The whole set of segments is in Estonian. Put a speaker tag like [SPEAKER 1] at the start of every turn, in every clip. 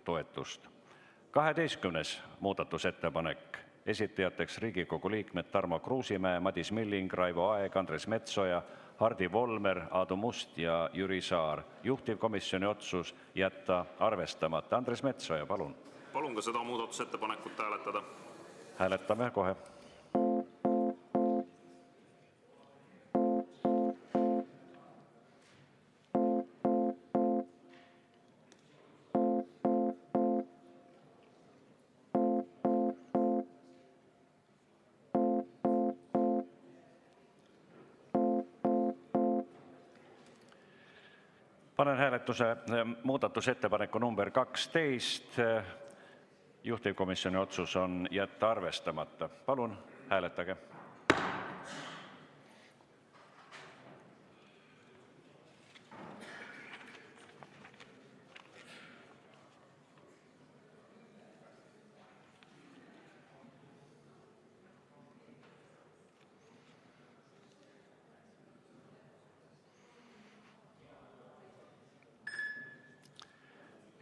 [SPEAKER 1] toetust. 12. muudatusettepanek, esitajateks Riigikogu liikmed Tarmo Kruusimäe, Madis Milling, Raivo Aeg, Andres Metsoja, Hardi Volmer, Aadu Must ja Jüri Saar. Juhtivkomisjoni otsus jätta arvestamata. Andres Metsoja, palun.
[SPEAKER 2] Palun ka seda muudatusettepanekut hääletada.
[SPEAKER 1] Hääletame kohe. Panen hääletuse muudatusettepaneku number 12. Juhtivkomisjoni otsus on jätta arvestamata. Palun hääletage.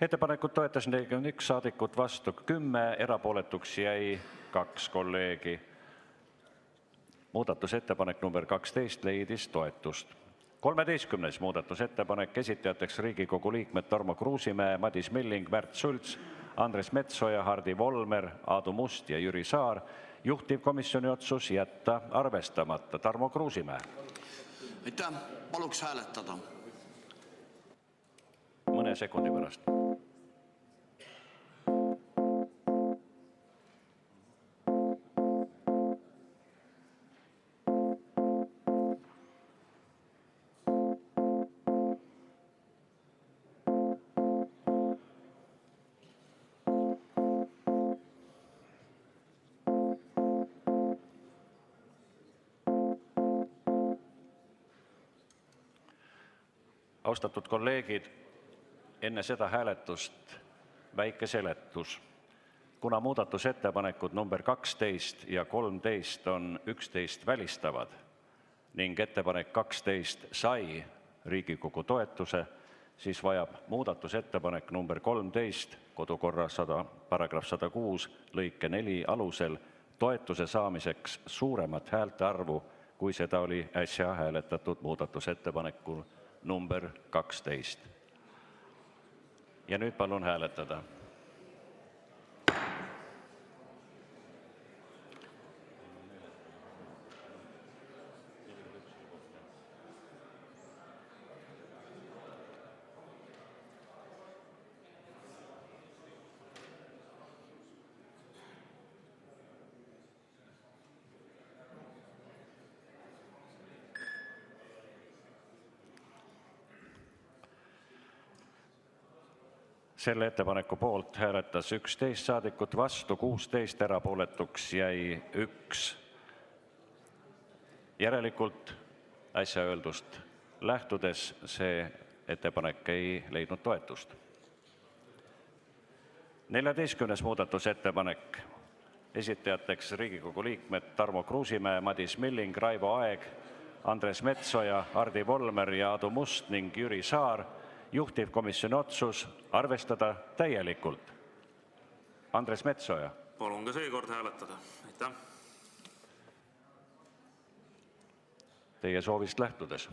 [SPEAKER 1] Ettepanekut toetas 41 saadikut, vastu 10, erapooletuks jäi 2 kolleegi. Muudatusettepanek number 12 leidis toetust. 13. muudatusettepanek, esitajateks Riigikogu liikmed Tarmo Kruusimäe, Madis Milling, Märt Sults, Andres Metsoja, Hardi Volmer, Aadu Must ja Jüri Saar. Juhtivkomisjoni otsus jätta arvestamata. Tarmo Kruusimäe.
[SPEAKER 3] Aitäh, paluks hääletada.
[SPEAKER 1] Mõne sekundi pärast. Austatud kolleegid, enne seda hääletust väike seletus. Kuna muudatusettepanekud number 12 ja 13 on üksteist välistavad ning ettepanek 12 sai Riigikogu toetuse, siis vajab muudatusettepanek number 13 kodukorra paragrahv 106 lõike 4 alusel toetuse saamiseks suuremat häälte arvu, kui seda oli äsja hääletatud muudatusettepanekul number 12. Ja nüüd palun hääletada. Selle ettepaneku poolt hääletas 11 saadikut, vastu 16, erapooletuks jäi 1. Järelikult äsja öeldust lähtudes see ettepanek ei leidnud toetust. 14. muudatusettepanek, esitajateks Riigikogu liikmed Tarmo Kruusimäe, Madis Milling, Raivo Aeg, Andres Metsoja, Hardi Volmer ja Aadu Must ning Jüri Saar. Juhtivkomisjoni otsus arvestada täielikult. Andres Metsoja.
[SPEAKER 2] Palun ka seekord hääletada. Aitäh.
[SPEAKER 1] Teie soovist lähtudes.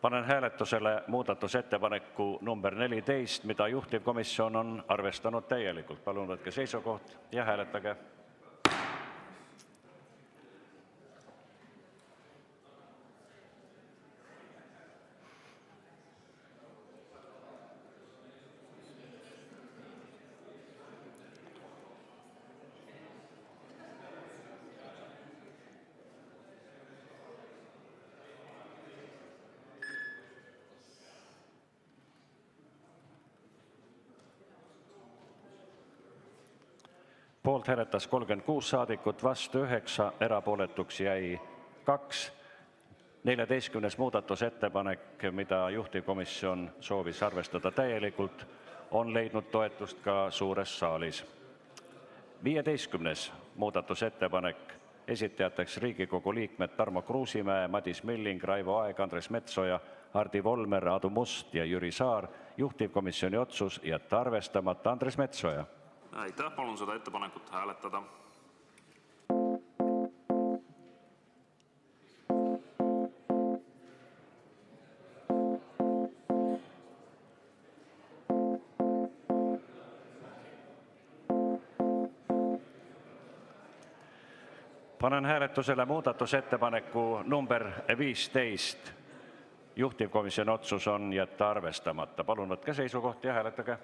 [SPEAKER 1] Panen hääletusele muudatusettepaneku number 14, mida juhtivkomisjon on arvestanud täielikult. Palun võtke seisukoht ja hääletage. Poolt hääletas 36 saadikut, vastu 9, erapooletuks jäi 2. 14. muudatusettepanek, mida juhtivkomisjon soovis arvestada täielikult, on leidnud toetust ka suures saalis. 15. muudatusettepanek, esitajateks Riigikogu liikmed Tarmo Kruusimäe, Madis Milling, Raivo Aeg, Andres Metsoja, Hardi Volmer, Aadu Must ja Jüri Saar. Juhtivkomisjoni otsus jätta arvestamata. Andres Metsoja.
[SPEAKER 2] Aitäh, palun seda ettepanekut hääletada.
[SPEAKER 1] Panen hääletusele muudatusettepaneku number 15. Juhtivkomisjoni otsus on jätta arvestamata. Palun võtke seisukoht ja hääletage.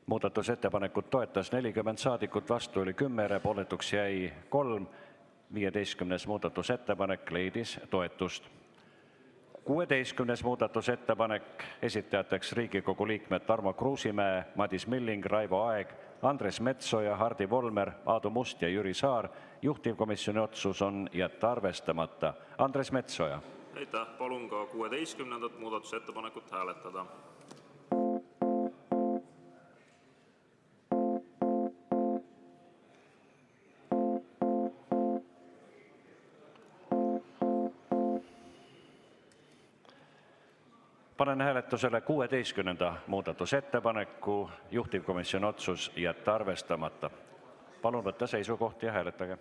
[SPEAKER 1] Muudatusettepanekut toetas 40 saadikut, vastu oli 10, erapooletuks jäi 3. 15. muudatusettepanek leidis toetust. 16. muudatusettepanek, esitajateks Riigikogu liikmed Tarmo Kruusimäe, Madis Milling, Raivo Aeg, Andres Metsoja, Hardi Volmer, Aadu Must ja Jüri Saar. Juhtivkomisjoni otsus on jätta arvestamata. Andres Metsoja.
[SPEAKER 2] Aitäh, palun ka 16. muudatusettepanekut hääletada.
[SPEAKER 1] Panen hääletusele 16. muudatusettepaneku, juhtivkomisjoni otsus jätta arvestamata. Palun võtta seisukoht ja hääletage.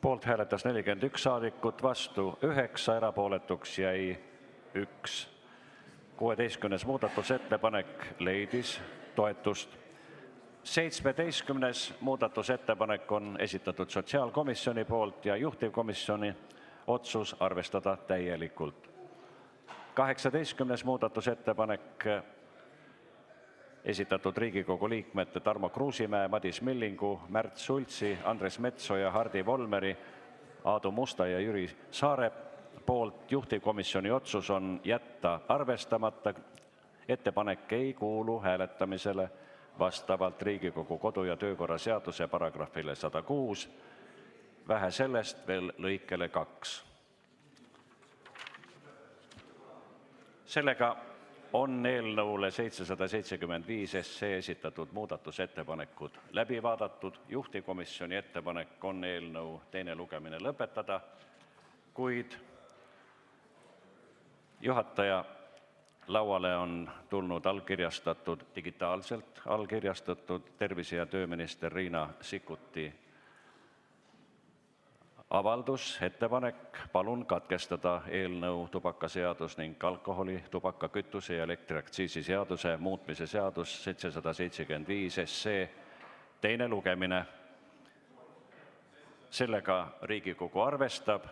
[SPEAKER 1] Poolt hääletas 41 saadikut, vastu 9, erapooletuks jäi 1. 16. muudatusettepanek leidis toetust. 17. muudatusettepanek on esitatud sotsiaalkomisjoni poolt ja juhtivkomisjoni otsus arvestada täielikult. 18. muudatusettepanek, esitatud Riigikogu liikmete Tarmo Kruusimäe, Madis Millingu, Märt Sultsi, Andres Metsoja, Hardi Volmeri, Aadu Musta ja Jüri Saare poolt. Juhtivkomisjoni otsus on jätta arvestamata. Ettepanek ei kuulu hääletamisele vastavalt Riigikogu kodu- ja töökorra seaduse paragrahvile 106, vähe sellest veel lõikele 2. Sellega on eelnõule 775 esitatud muudatusettepanekud läbi vaadatud. Juhtivkomisjoni ettepanek on eelnõu teine lugemine lõpetada, kuid juhataja lauale on tulnud digitaalselt allkirjastatud tervise- ja tööminister Riina Sikkuti avaldus, ettepanek: palun katkestada eelnõu tubakaseadus ning alkoholi-, tubaka-, kütuse- ja elektriaktsiisi seaduse muutmise seadus 775 teine lugemine. Sellega Riigikogu arvestab